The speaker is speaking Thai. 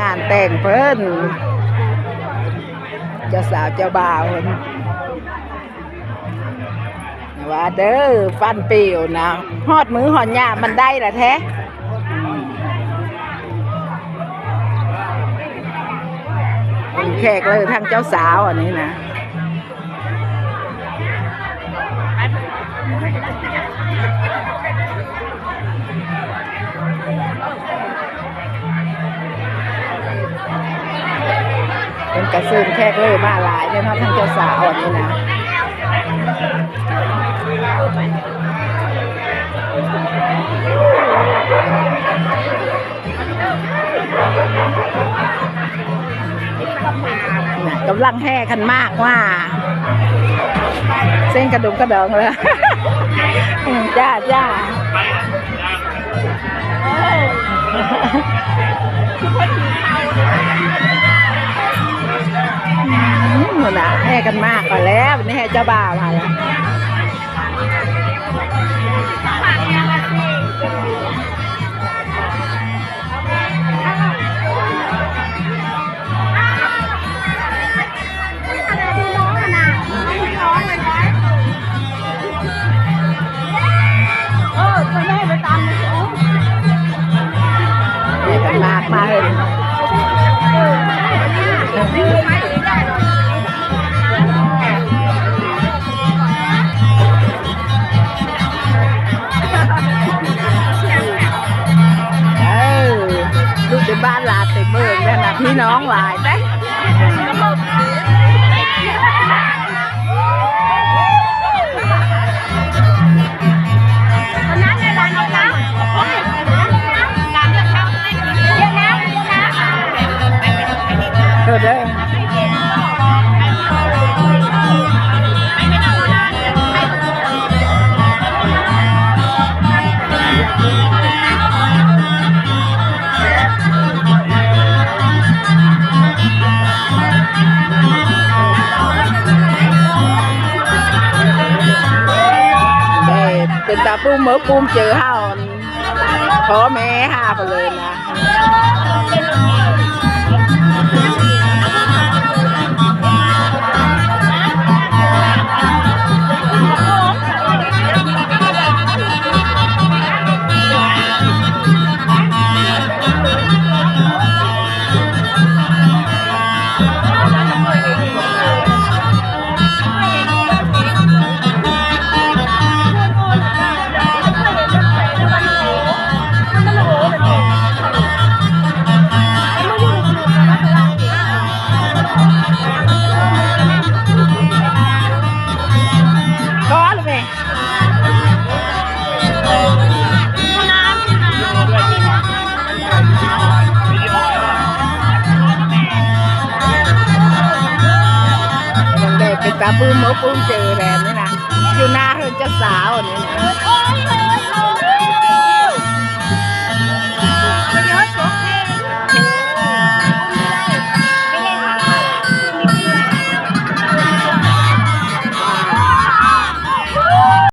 านแต่งเพิ่นเจ้าสาวเจ้าบ่าวว่าเด้อฟันเปียวนะฮอดมือหอนหญ้ามันได้ละแท้แขกเลยทางเจ้าสาวอันนี้นะเป็นกระซึมแขกเลยมาหลายเลยเนาะทางเจ้าสาวอันนี้นะกำลังแห่กันมากว่าเส้นกระดุมกระดองเลยจ้าจ้าหนูนะแห่กันมากก่อนแล้ววันนี้แห่เจ้าบ่าวมาแล้วมากมาเลยลูกในบ้านลาเต็มเมืองแล้วนะพี่น้องหลายไหมเด้อเป็นตาปุ้มเมื่อปุ้มเจอเฮาขอแม่ห้าไปเลยนะเป็นตาปุ้มเมื่อปุ้มเจอแล้วนี่นะอยู่หน้าเฮือนเจ้าสาวนี่นะ